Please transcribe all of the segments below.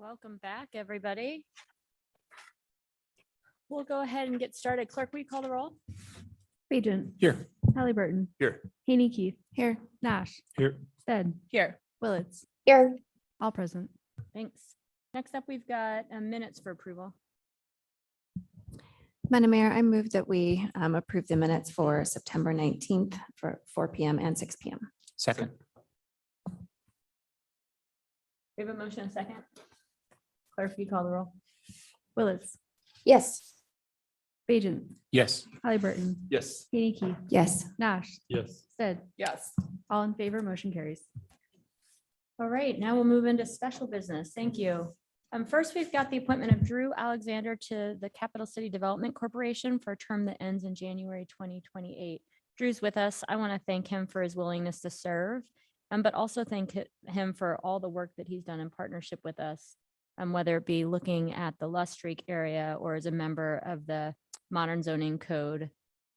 Welcome back, everybody. We'll go ahead and get started. Clerk, will you call the roll? Bagent. Here. Halliburton. Here. Haney Keith. Here. Nash. Here. Stead. Here. Willetts. Here. All present. Thanks. Next up, we've got minutes for approval. Madam Mayor, I move that we approve the minutes for September 19th for 4 p.m. and 6 p.m. Second. We have a motion and a second. Clerk, will you call the roll? Willetts. Yes. Bagent. Yes. Halliburton. Yes. Haney Keith. Yes. Nash. Yes. Stead. Yes. All in favor, motion carries. All right, now we'll move into special business. Thank you. First, we've got the appointment of Drew Alexander to the Capital City Development Corporation for a term that ends in January 2028. Drew's with us. I want to thank him for his willingness to serve, but also thank him for all the work that he's done in partnership with us, whether it be looking at the Lust Streak area or as a member of the Modern Zoning Code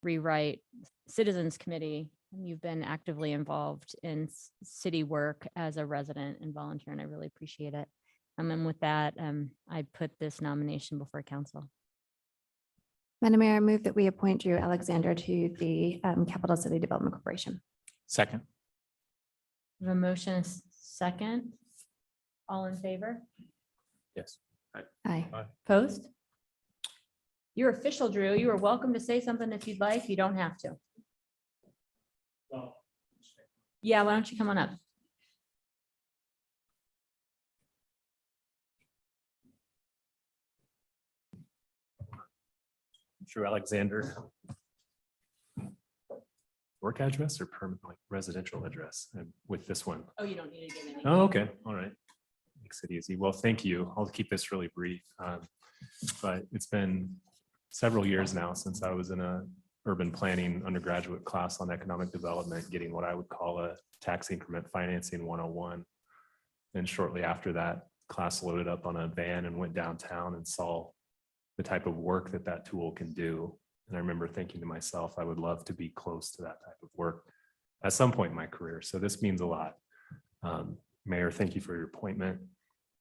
Rewrite Citizens Committee. You've been actively involved in city work as a resident and volunteer, and I really appreciate it. And with that, I put this nomination before council. Madam Mayor, I move that we appoint Drew Alexander to the Capital City Development Corporation. Second. We have a motion, and a second. All in favor? Yes. Aye. Opposed? You're official, Drew. You are welcome to say something if you'd like. You don't have to. Yeah, why don't you come on up? Drew Alexander. Work address or permanent residential address with this one? Oh, you don't need to give any. Oh, okay. All right. Makes it easy. Well, thank you. I'll keep this really brief. But it's been several years now since I was in a urban planning undergraduate class on economic development, getting what I would call a tax increment financing 101. And shortly after that, class loaded up on a van and went downtown and saw the type of work that that tool can do. And I remember thinking to myself, I would love to be close to that type of work at some point in my career. So this means a lot. Mayor, thank you for your appointment.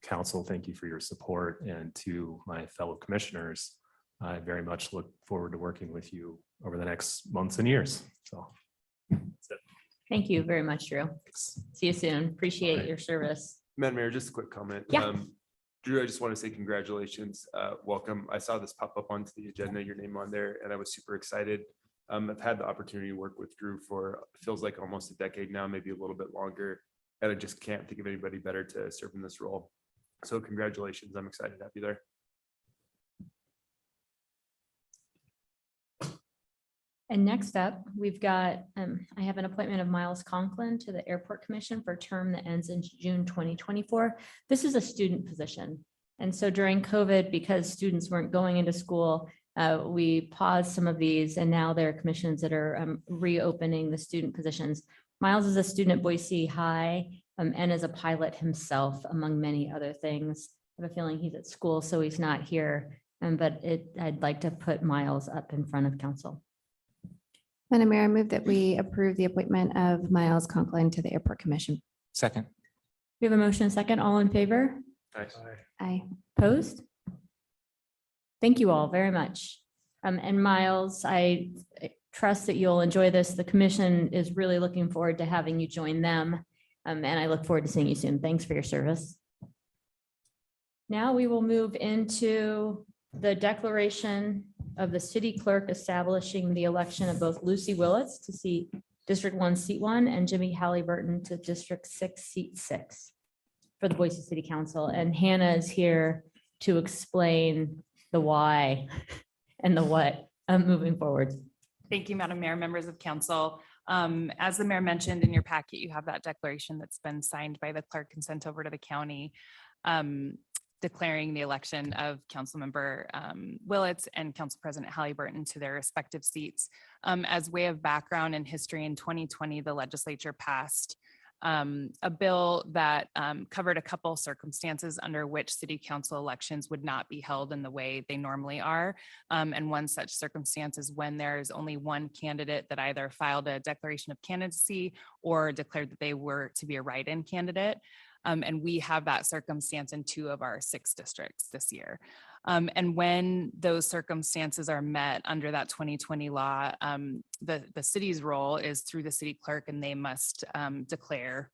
Council, thank you for your support. And to my fellow commissioners, I very much look forward to working with you over the next months and years. So that's it. Thank you very much, Drew. Thanks. See you soon. Appreciate Right. your service. Madam Mayor, just a quick comment. Yeah. Drew, I just want to say congratulations. Welcome. I saw this pop up onto the agenda, your name on there, and I was super excited. I've had the opportunity to work with Drew for feels like almost a decade now, maybe a little bit longer. And I just can't think of anybody better to serve in this role. So congratulations. I'm excited to have you there. And next up, we've got, I have an appointment of Miles Conklin to the Airport Commission for a term that ends in June 2024. This is a student position. And so during COVID, because students weren't going into school, we paused some of these, and now there are commissions that are reopening the student positions. Miles is a student at Boise High and is a pilot himself, among many other things. I have a feeling he's at school, so he's not here. But I'd like to put Miles up in front of council. Madam Mayor, I move that we approve the appointment of Miles Conklin to the Airport Commission. Second. We have a motion and a second. All in favor? Nice. Aye. Opposed? Thank you all very much. And Miles, I trust that you'll enjoy this. The commission is really looking forward to having you join them. And I look forward to seeing you soon. Thanks for your service. Now we will move into the declaration of the city clerk establishing the election of both Lucy Willets to seat District 1, Seat 1, and Jimmy Halliburton to District 6, Seat 6 for the Boise City Council. And Hannah is here to explain the why and the what moving forward. Thank you, Madam Mayor, members of council. As the mayor mentioned in your packet, you have that declaration that's been signed by the clerk and sent over to the county, declaring the election of Councilmember Willets and Council President Halliburton to their respective seats. As way of background and history, in 2020, the legislature passed a bill that covered a couple circumstances under which city council elections would not be held in the way they normally are. And one such circumstance is when there's only one candidate that either filed a declaration of candidacy or declared that they were to be a write-in candidate. And we have that circumstance in 2 of our 6 districts this year. And when those circumstances are met under that 2020 law, the city's role is through the city clerk, and they must declare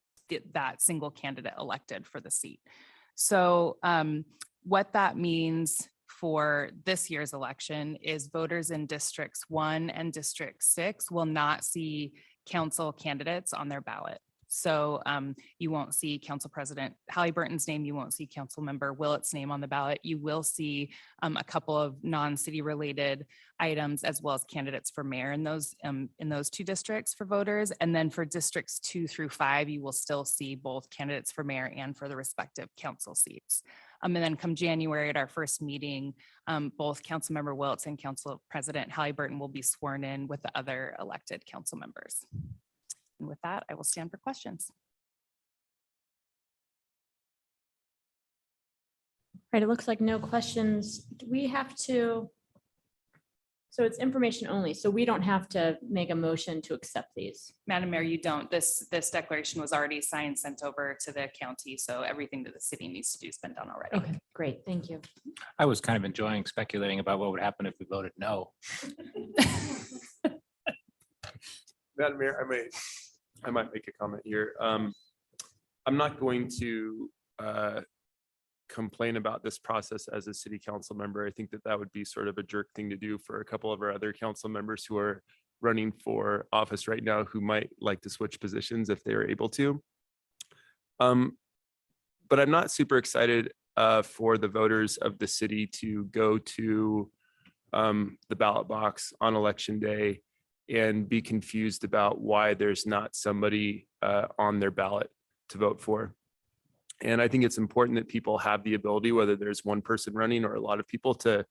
that single candidate elected for the seat. So what that means for this year's election is voters in districts 1 and district 6 will not see council candidates on their ballot. So you won't see Council President Halliburton's name, you won't see Council Member Willett's name on the ballot. You will see a couple of non-city related items, as well as candidates for mayor in those 2 districts for voters. And then for districts 2 through 5, you will still see both candidates for mayor and for the respective council seats. And then come January at our first meeting, both Councilmember Wiltz and Council President Halliburton will be sworn in with the other elected council members. And with that, I will stand for questions. Right, it looks like no questions. Do we have to? So it's information only, so we don't have to make a motion to accept these. Madam Mayor, you don't. This declaration was already signed, sent over to the county, so everything that the city needs to do has been done already. Okay, great, thank you. I was kind of enjoying speculating about what would happen if we voted no. Madam Mayor, I might make a comment here. I'm not going to complain about this process as a city council member. I think that would be sort of a jerk thing to do for a couple of our other council members who are running for office right now, who might like to switch positions if they are able to. But I'm not super excited for the voters of the city to go to the ballot box on election day and be confused about why there's not somebody on their ballot to vote for. And I think it's important that people have the ability, whether there's one person running or a lot of people, to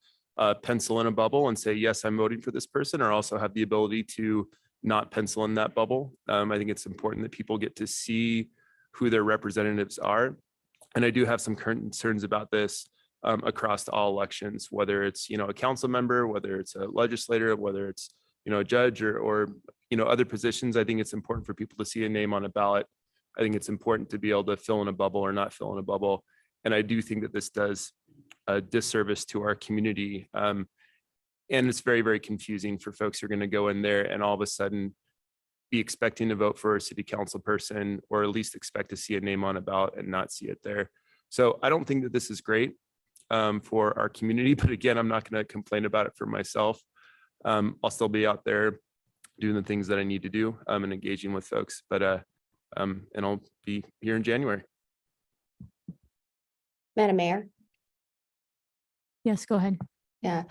pencil in a bubble and say, yes, I'm voting for this person, or also have the ability to not pencil in that bubble. I think it's important that people get to see who their representatives are. And I do have some concerns about this across all elections, whether it's, a council member, whether it's a legislator, whether it's, a judge or other positions. I think it's important for people to see a name on a ballot. I think it's important to be able to fill in a bubble or not fill in a bubble. And I do think that this does a disservice to our community. And it's very, very confusing for folks who are going to go in there and all of a sudden be expecting to vote for a city council person, or at least expect to see a name on a ballot and not see it there. So I don't think that this is great for our community. But again, I'm not going to complain about it for myself. I'll still be out there doing the things that I need to do and engaging with folks. But and I'll be here in January. Madam Mayor. Yes, go ahead. Yeah,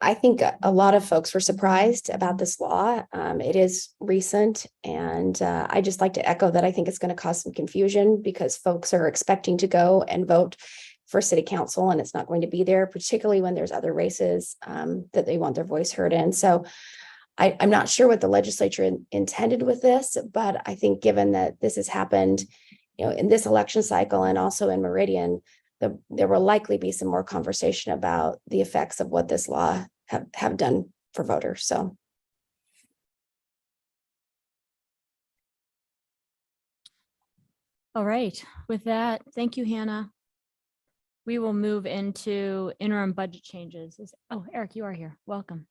I think a lot of folks were surprised about this law. It is recent, and I just like to echo that I think it's going to cause some confusion because folks are expecting to go and vote for city council, and it's not going to be there, particularly when there's other races that they want their voice heard in. So I'm not sure what the legislature intended with this, but I think given that this has happened, in this election cycle and also in Meridian, there will likely be some more conversation about the effects of what this law have done for voters. So. All right, with that, thank you, Hannah. We will move into interim budget changes. Oh, Eric, you are here. Welcome.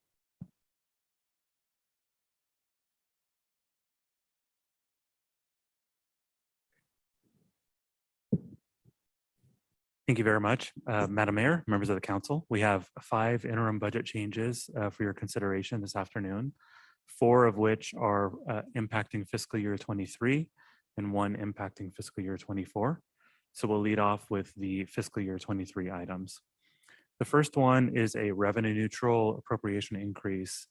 Thank you very much, Madam Mayor, members of the council. We have 5 interim budget changes for your consideration this afternoon, 4 of which are impacting fiscal year 23 and 1 impacting fiscal year 24. So we'll lead off with the fiscal year 23 items. The first one is a revenue neutral appropriation increase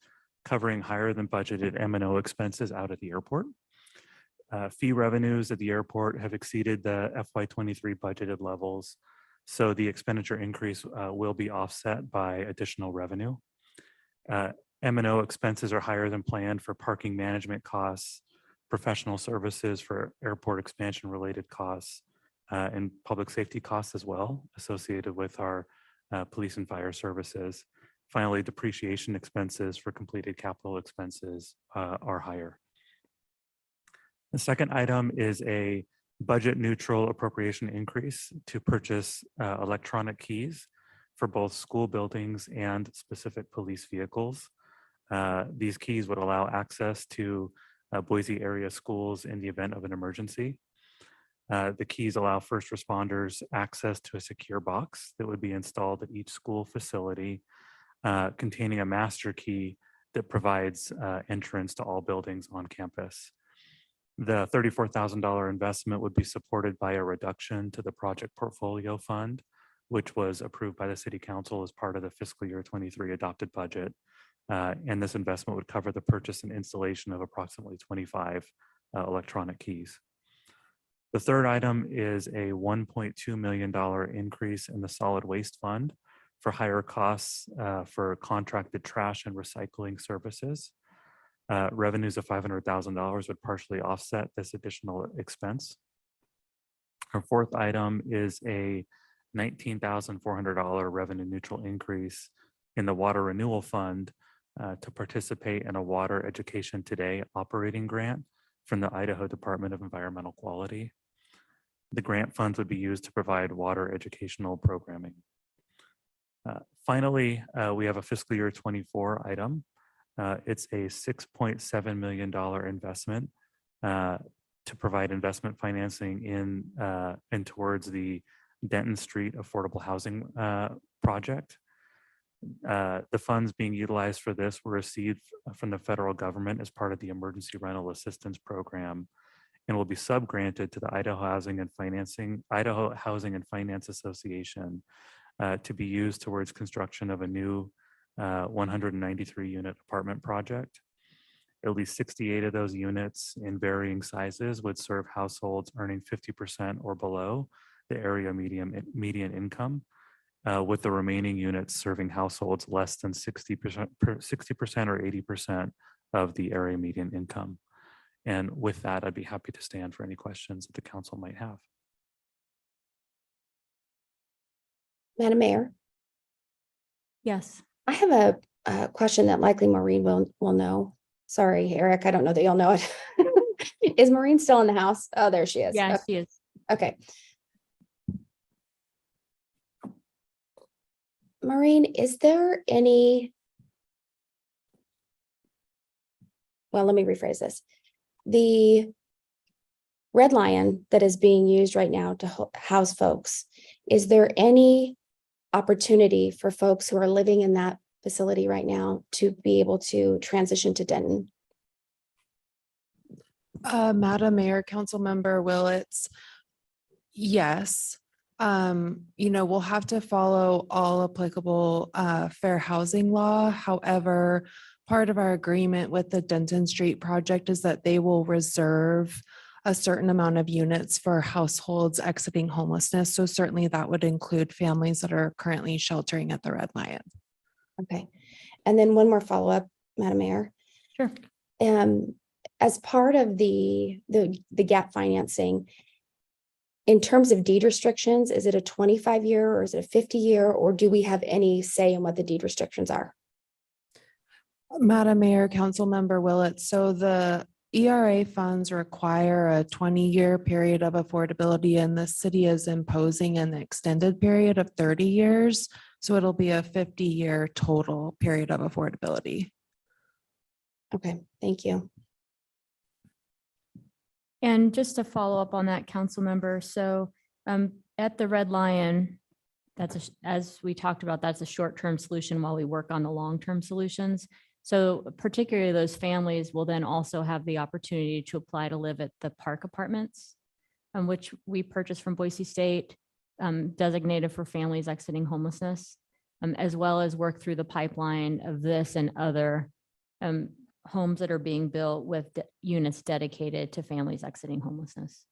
covering higher than budgeted M&O expenses out at the airport. Fee revenues at the airport have exceeded the FY23 budgeted levels, so the expenditure increase will be offset by additional revenue. M&O expenses are higher than planned for parking management costs, professional services for airport expansion related costs, and public safety costs as well, associated with our police and fire services. Finally, depreciation expenses for completed capital expenses are higher. The second item is a budget neutral appropriation increase to purchase electronic keys for both school buildings and specific police vehicles. These keys would allow access to Boise area schools in the event of an emergency. The keys allow first responders access to a secure box that would be installed at each school facility containing a master key that provides entrance to all buildings on campus. The $34,000 investment would be supported by a reduction to the project portfolio fund, which was approved by the City Council as part of the fiscal year 23 adopted budget. And this investment would cover the purchase and installation of approximately 25 electronic keys. The third item is a $1.2 million increase in the solid waste fund for higher costs for contracted trash and recycling services. Revenues of $500,000 would partially offset this additional expense. Our fourth item is a $19,400 revenue neutral increase in the water renewal fund to participate in a Water Education Today operating grant from the Idaho Department of Environmental Quality. The grant funds would be used to provide water educational programming. Finally, we have a fiscal year 24 item. It's a $6.7 million investment to provide investment financing in towards the Denton Street Affordable Housing project. The funds being utilized for this were received from the federal government as part of the Emergency Rental Assistance Program and will be subgranted to the Idaho Housing and Finance Association to be used towards construction of a new 193 unit apartment project. At least 68 of those units in varying sizes would serve households earning 50% or below the area median income, with the remaining units serving households less than 60% or 80% of the area median income. And with that, I'd be happy to stand for any questions that the council might have. Madam Mayor, Yes. I have a question that likely Maureen will know. Sorry, Eric, I don't know that you'll know it. Is Maureen still in the house? Oh, there she is. Yeah, she is. Okay. Maureen, is there any, well, let me rephrase this. The Red Lion that is being used right now to house folks, is there any opportunity for folks who are living in that facility right now to be able to transition to Denton? Madam Mayor, Councilmember Willetts, yes. We'll have to follow all applicable fair housing law. However, part of our agreement with the Denton Street project is that they will reserve a certain amount of units for households exiting homelessness. So certainly that would include families that are currently sheltering at the Red Lion. Okay. And then one more follow-up, Madam Mayor. Sure. As part of the gap financing, in terms of deed restrictions, is it a 25-year or is it a 50-year, or do we have any say in what the deed restrictions are? Madam Mayor, Councilmember Willett, so the ERA funds require a 20-year period of affordability, and the city is imposing an extended period of 30 years. So it'll be a 50-year total period of affordability. Okay, thank you. And just to follow up on that, council member, so at the Red Lion, as we talked about, that's a short-term solution while we work on the long-term solutions. So particularly those families will then also have the opportunity to apply to live at the park apartments, which we purchased from Boise State, designated for families exiting homelessness, as well as work through the pipeline of this and other homes that are being built with units dedicated to families exiting homelessness.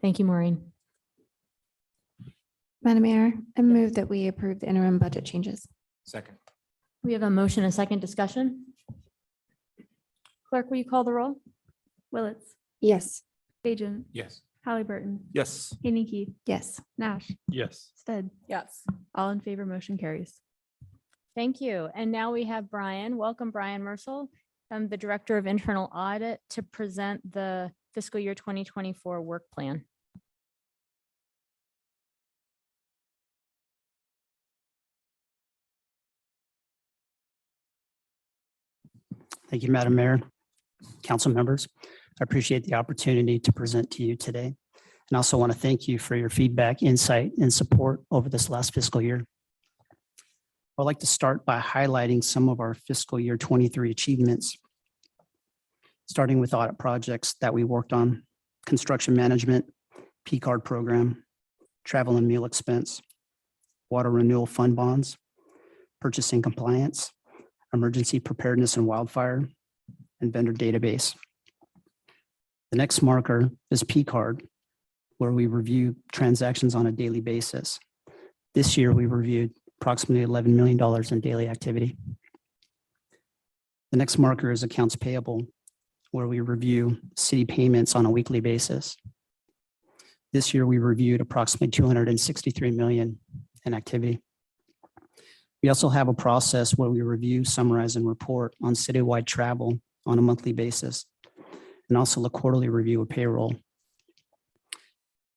Thank you, Maureen. Madam Mayor, I move that we approve the interim budget changes. Second. We have a motion, a second discussion. Clerk, will you call the roll? Willetts, Yes. Bajent, Yes. Halliburton, Yes. Haney, Yes. Nash, Yes. Stead. Yes. All in favor, motion carries. Thank you. And now we have Brian. Welcome, Brian Mersel. the Director of Internal Audit to present the fiscal year 2024 work plan. Thank you, Madam Mayor, council members. I appreciate the opportunity to present to you today. And also want to thank you for your feedback, insight, and support over this last fiscal year. I'd like to start by highlighting some of our fiscal year 23 achievements, starting with audit projects that we worked on: construction management, P-card program, travel and meal expense, water renewal fund bonds, purchasing compliance, emergency preparedness and wildfire, and vendor database. The next marker is P-card, where we review transactions on a daily basis. This year, we reviewed approximately $11 million in daily activity. The next marker is accounts payable, where we review city payments on a weekly basis. This year, we reviewed approximately $263 million in activity. We also have a process where we review, summarize, and report on citywide travel on a monthly basis, and also a quarterly review of payroll.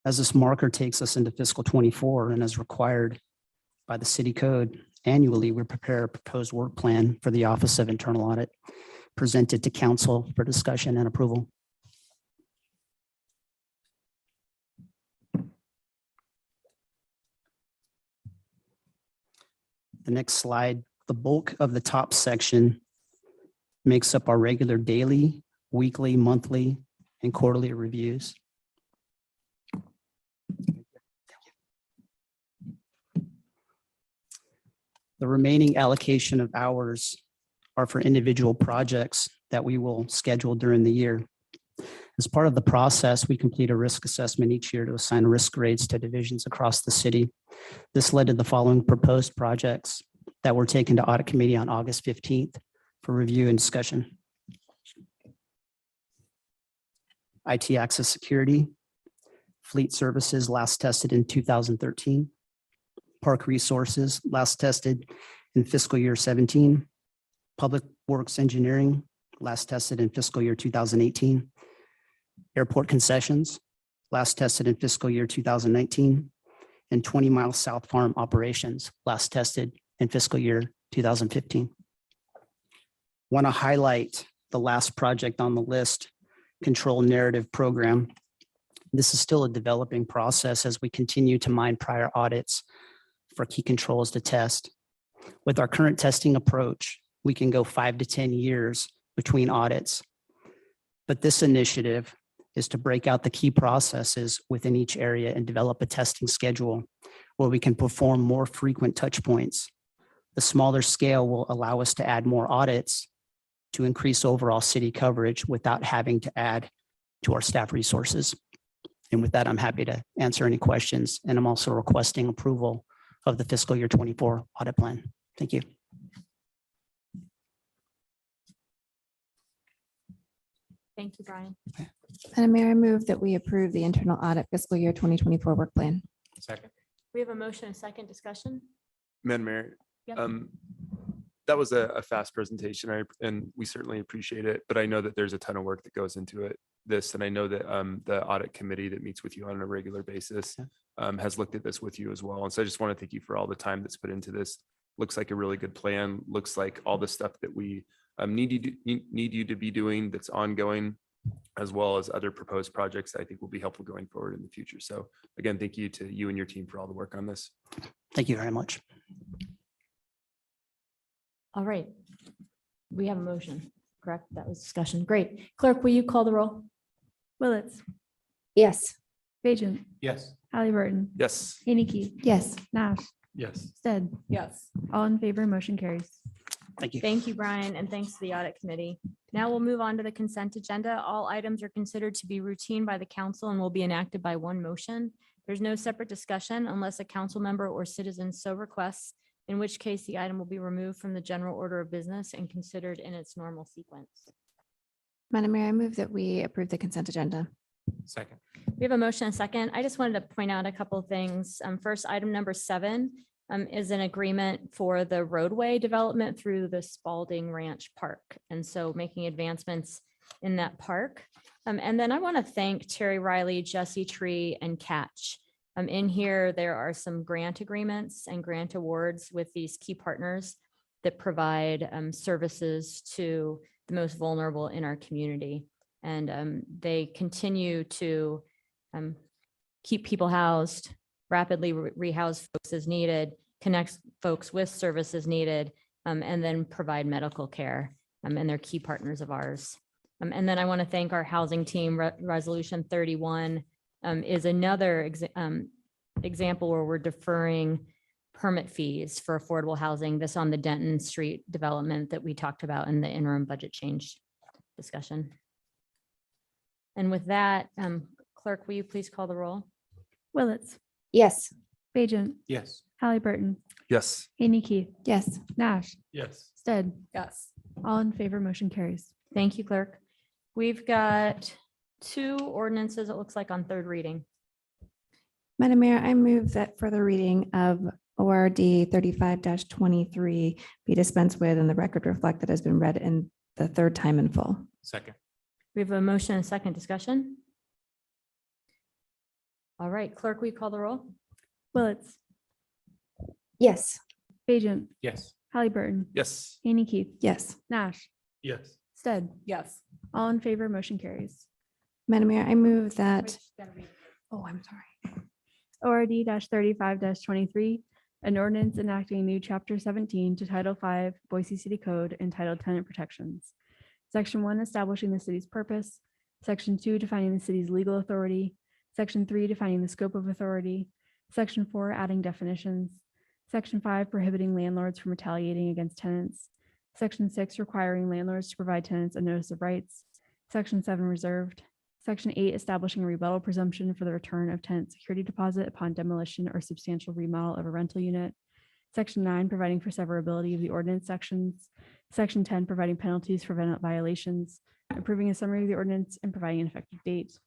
As this marker takes us into fiscal 24 and as required by the city code, annually, we prepare a proposed work plan for the Office of Internal Audit, presented to council for discussion and approval. The next slide, the bulk of the top section makes up our regular daily, weekly, monthly, and quarterly reviews. The remaining allocation of hours are for individual projects that we will schedule during the year. As part of the process, we complete a risk assessment each year to assign risk grades to divisions across the city. This led to the following proposed projects that were taken to audit committee on August 15th for review and discussion. IT access security, fleet services last tested in 2013, park resources last tested in fiscal year 17, public works engineering last tested in fiscal year 2018, airport concessions last tested in fiscal year 2019, and 20 Mile South Farm operations last tested in fiscal year 2015. Want to highlight the last project on the list, control narrative program. This is still a developing process as we continue to mine prior audits for key controls to test. With our current testing approach, we can go 5 to 10 years between audits. But this initiative is to break out the key processes within each area and develop a testing schedule where we can perform more frequent touch points. The smaller scale will allow us to add more audits to increase overall city coverage without having to add to our staff resources. And with that, I'm happy to answer any questions. And I'm also requesting approval of the fiscal year 24 audit plan. Thank you. Thank you, Brian. Madam Mayor, I move that we approve the internal audit fiscal year 2024 work plan. Second. We have a motion, a second discussion. Madam Mayor, Yep. that was a fast presentation, and we certainly appreciate it, but I know that there's a ton of work that goes into this, and I know that the audit committee that meets with you on a regular basis has looked at this with you as well. And so I just want to thank you for all the time that's put into this. Looks like a really good plan. Looks like all the stuff that we need you to be doing that's ongoing, as well as other proposed projects that I think will be helpful going forward in the future. So again, thank you to you and your team for all the work on this. Thank you very much. All right. We have a motion, correct? That was discussion. Great. Clerk, will you call the roll? Willetts, Yes. Bajent, Yes. Halliburton, Yes. Haney, Yes. Nash, Yes. Stead, Yes. all in favor, motion carries. Thank you. Thank you, Brian, and thanks to the audit committee. Now we'll move on to the consent agenda. All items are considered to be routine by the council and will be enacted by one motion. There's no separate discussion unless a council member or citizen so requests, in which case the item will be removed from the general order of business and considered in its normal sequence. Madam Mayor, I move that we approve the consent agenda. Second. We have a motion and a second. I just wanted to point out a couple of things. First, item number 7 is an agreement for the roadway development through the Spalding Ranch Park. And so making advancements in that park. And then I want to thank Terry Riley, Jesse Tree, and Catch. In here, there are some grant agreements and grant awards with these key partners that provide services to the most vulnerable in our community. And they continue to keep people housed, rapidly rehouse folks as needed, connect folks with services needed, and then provide medical care. And they're key partners of ours. And then I want to thank our housing team. Resolution 31 is another example where we're deferring permit fees for affordable housing. This on the Denton Street development that we talked about in the interim budget change discussion. And with that, clerk, will you please call the roll? Willetts, Yes. Bajent, Yes. Halliburton, Yes. Haney Keith, Yes. Nash, Yes. Stead, Yes. all in favor, motion carries. Thank you, clerk. We've got 2 ordinances, it looks like, on third reading. Madam Mayor, I move that further reading of ORD 35-23 be dispensed with and the record reflect that has been read in the third time in full. Second. We have a motion and a second discussion. All right, clerk, will you call the roll? Willetts, Yes. Bajent, Yes. Halliburton, Yes. Haney Keith, Yes. Nash, Yes. Stead, Yes. all in favor, motion carries. Madam Mayor, I move that, oh, I'm sorry. ORD 35-23, an ordinance enacting new chapter 17 to Title 5 Boise City Code entitled Tenant Protections. Section 1 establishing the city's purpose, Section 2 defining the city's legal authority, Section 3 defining the scope of authority, Section 4 adding definitions, Section 5 prohibiting landlords from retaliating against tenants, Section 6 requiring landlords to provide tenants a notice of rights, Section 7 reserved, Section 8 establishing a rebuttal presumption for the return of tenant security deposit upon demolition or substantial remodel of a rental unit, Section 9 providing for severability of the ordinance sections, Section 10 providing penalties for violations, approving a summary of the ordinance and providing an effective date.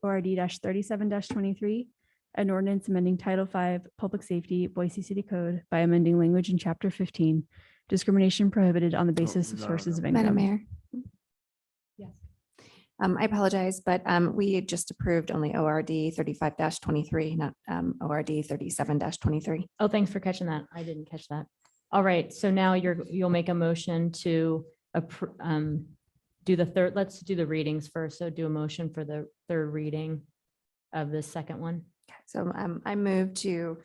ORD 37-23, an ordinance amending Title 5 Public Safety Boise City Code by amending language in Chapter 15, discrimination prohibited on the basis of no, sources no. of income. Madam Mayor. Yes. I apologize, but we just approved only ORD 35-23, not ORD 37-23. Oh, thanks for catching that. I didn't catch that. All right, so now you'll make a motion to do the third, let's do the readings first. So do a motion for the third reading of the second one. So I move to,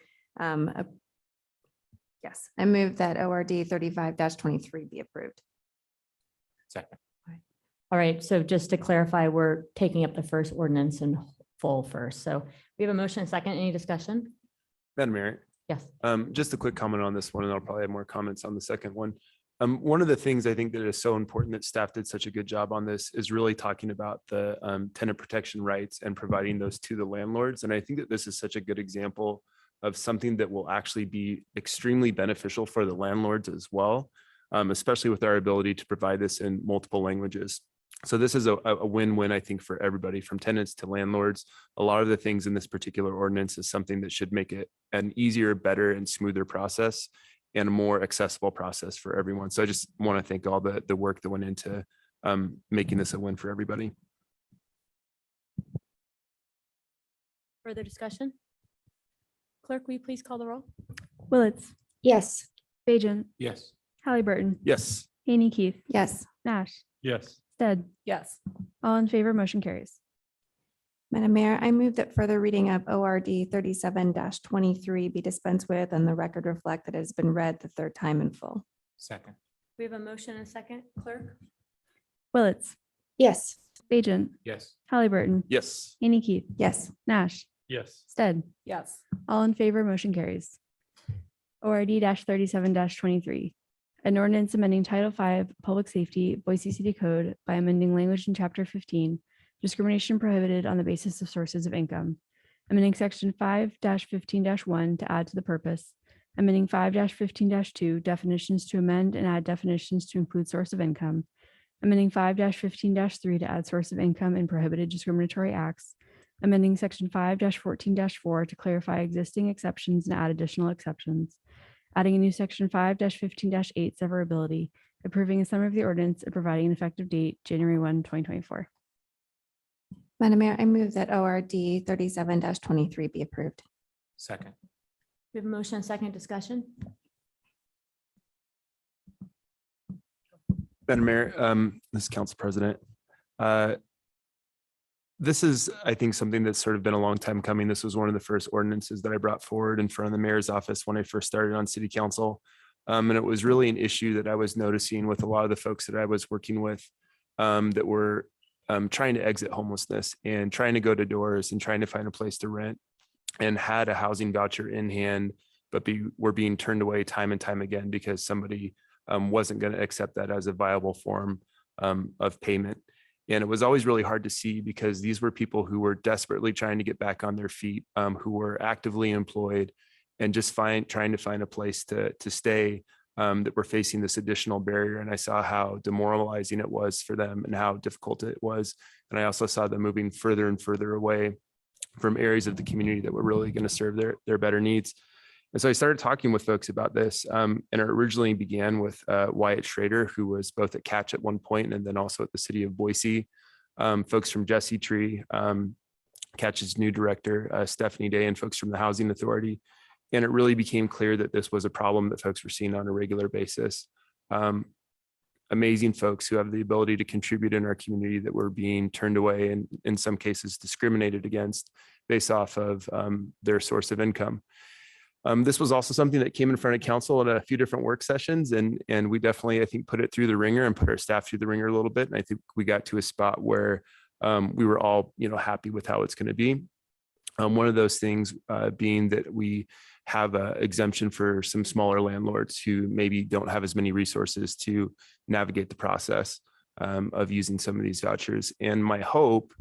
yes, I move that ORD 35-23 be approved. Second. All right, so just to clarify, we're taking up the first ordinance in full first. So we have a motion and second. Any discussion? Madam Mayor, Yes. just a quick comment on this one, and I'll probably have more comments on the second one. One of the things I think that is so important that staff did such a good job on this is really talking about the tenant protection rights and providing those to the landlords. And I think that this is such a good example of something that will actually be extremely beneficial for the landlords as well, especially with our ability to provide this in multiple languages. So this is a win-win, I think, for everybody, from tenants to landlords. A lot of the things in this particular ordinance is something that should make it an easier, better, and smoother process and a more accessible process for everyone. So I just want to thank all the work that went into making this a win for everybody. Further discussion? Clerk, will you please call the roll? Willetts, Yes. Bajent, Yes. Halliburton, Yes. Haney Keith, Yes. Nash, Yes. Stead, Yes. all in favor, motion carries. Madam Mayor, I move that further reading of ORD 37-23 be dispensed with and the record reflect that it has been read the third time in full. Second. We have a motion and a second. Clerk? Willetts, Yes. Bajent, Yes. Halliburton, Yes. Haney Keith, Yes. Nash, Yes. Stead, Yes. all in favor, motion carries. ORD 37-23, an ordinance amending Title 5 Public Safety Boise City Code by amending language in Chapter 15, discrimination prohibited on the basis of sources of income, amending Section 5-15-1 to add to the purpose, amending 5-15-2 definitions to amend and add definitions to include source of income, amending 5-15-3 to add source of income in prohibited discriminatory acts, amending section 5-14-4 to clarify existing exceptions and add additional exceptions, adding a new section 5-15-8 severability, approving a summary of the ordinance and providing an effective date, January 1, 2024. Madam Mayor, I move that ORD 37-23 be approved. Second. We have a motion and second discussion. Madam Mayor, this is Council President. This is, I think, something that's sort of been a long time coming. This was one of the first ordinances that I brought forward in front of the mayor's office when I first started on city council. And it was really an issue that I was noticing with a lot of the folks that I was working with that were trying to exit homelessness and trying to go to doors and trying to find a place to rent and had a housing voucher in hand, but were being turned away time and time again because somebody wasn't going to accept that as a viable form of payment. And it was always really hard to see because these were people who were desperately trying to get back on their feet, who were actively employed and just trying to find a place to stay, that were facing this additional barrier. And I saw how demoralizing it was for them and how difficult it was. And I also saw them moving further and further away from areas of the community that were really going to serve their better needs. And so I started talking with folks about this, and it originally began with Wyatt Schrader, who was both at Catch at one point and then also at the city of Boise. Folks from Jesse Tree, Catch's new director, Stephanie Day, and folks from the Housing Authority. And it really became clear that this was a problem that folks were seeing on a regular basis. Amazing folks who have the ability to contribute in our community that were being turned away and in some cases discriminated against based off of their source of income. This was also something that came in front of council at a few different work sessions, and we definitely, I think, put it through the ringer and put our staff through the ringer a little bit. And I think we got to a spot where we were all, happy with how it's going to be. One of those things being that we have an exemption for some smaller landlords who maybe don't have as many resources to navigate the process of using some of these vouchers. And my hope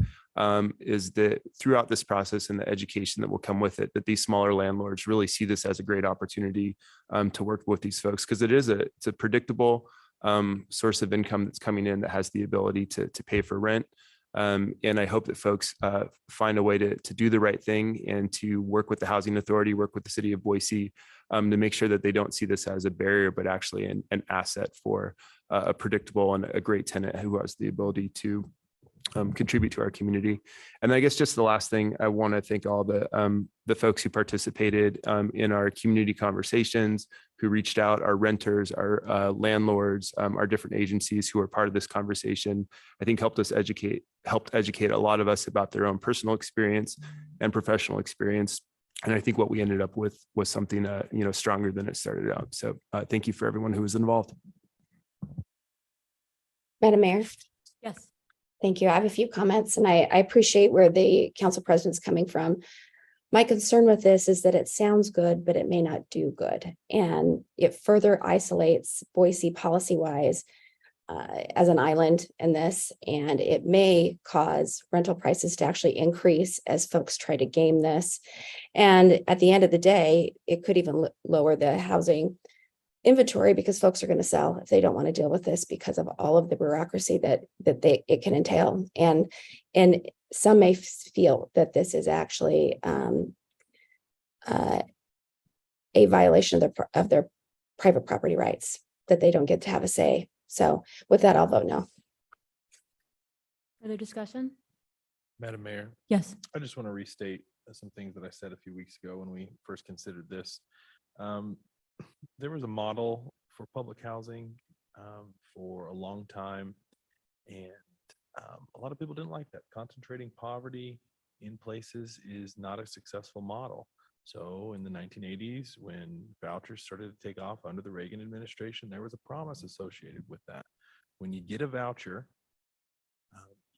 is that throughout this process and the education that will come with it, that these smaller landlords really see this as a great opportunity to work with these folks, because it's a predictable source of income that's coming in that has the ability to pay for rent. And I hope that folks find a way to do the right thing and to work with the Housing Authority, work with the city of Boise to make sure that they don't see this as a barrier, but actually an asset for a predictable and a great tenant who has the ability to contribute to our community. And I guess just the last thing, I want to thank all the folks who participated in our community conversations, who reached out, our renters, our landlords, our different agencies who are part of this conversation. I think helped educate a lot of us about their own personal experience and professional experience. And I think what we ended up with was something stronger than it started out. So thank you for everyone who was involved. Madam Mayor. Yes. Thank you. I have a few comments and I appreciate where the council president's coming from. My concern with this is that it sounds good, but it may not do good. And it further isolates Boise policy-wise as an island in this, and it may cause rental prices to actually increase as folks try to game this. And at the end of the day, it could even lower the housing inventory because folks are going to sell if they don't want to deal with this because of all of the bureaucracy that it can entail. And some may feel that this is actually a violation of their private property rights, that they don't get to have a say. So with that, I'll vote no. Further discussion? Madam Mayor, Yes. I just want to restate some things that I said a few weeks ago when we first considered this. There was a model for public housing for a long time, and a lot of people didn't like that. Concentrating poverty in places is not a successful model. So in the 1980s, when vouchers started to take off under the Reagan administration, there was a promise associated with that. When you get a voucher,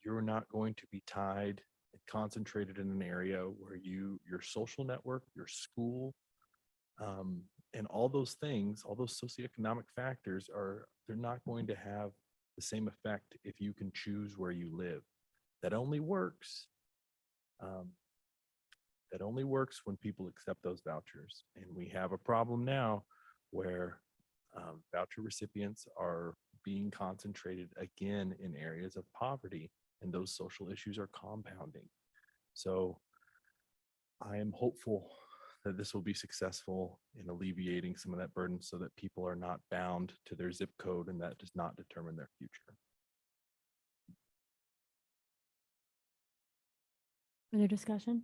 you're not going to be tied and concentrated in an area where your social network, your school, and all those things, all those socioeconomic factors they're not going to have the same effect if you can choose where you live. That only works. That only works when people accept those vouchers. And we have a problem now where voucher recipients are being concentrated again in areas of poverty, and those social issues are compounding. So I am hopeful that this will be successful in alleviating some of that burden so that people are not bound to their zip code and that does not determine their future. Other discussion?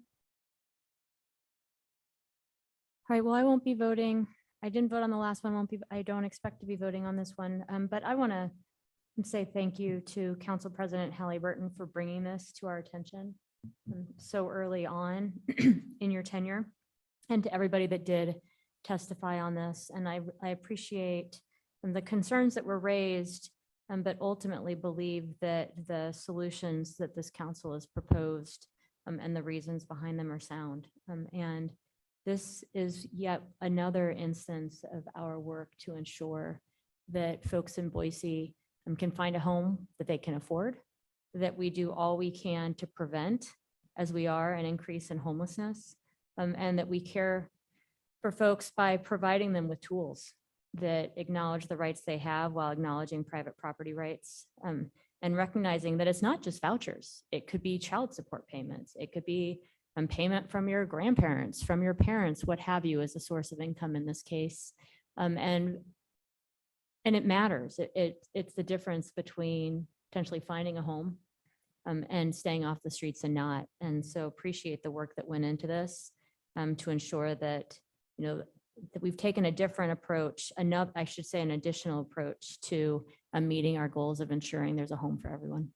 All right, well, I won't be voting. I didn't vote on the last one, I don't expect to be voting on this one, but I want to say thank you to Council President Halliburton for bringing this to our attention so early on in your tenure, and to everybody that did testify on this. And I appreciate the concerns that were raised, but ultimately believe that the solutions that this council has proposed and the reasons behind them are sound. And this is yet another instance of our work to ensure that folks in Boise can find a home that they can afford, that we do all we can to prevent, as we are, an increase in homelessness, and that we care for folks by providing them with tools that acknowledge the rights they have while acknowledging private property rights, and recognizing that it's not just vouchers. It could be child support payments. It could be payment from your grandparents, from your parents, what have you, as a source of income in this case. And it matters. It's the difference between potentially finding a home and staying off the streets and not. And so appreciate the work that went into this to ensure that, that we've taken a different approach, I should say an additional approach to meeting our goals of ensuring there's a home for everyone.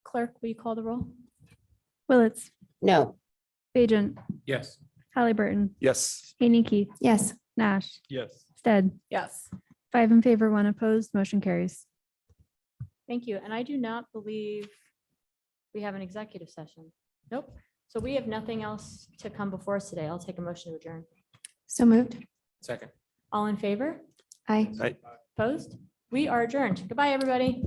Clerk, will you call the roll? Willetts, No. Bajent, Yes. Halliburton, Yes. Haney Keith, Yes. Nash, Yes. Stead, Yes. 5 in favor, 1 opposed, motion carries. Thank you. And I do not believe we have an executive session. Nope. So we have nothing else to come before us today. I'll take a motion to adjourn. So moved. Second. All in favor? Aye. Aye. Opposed? We are adjourned. Goodbye, everybody.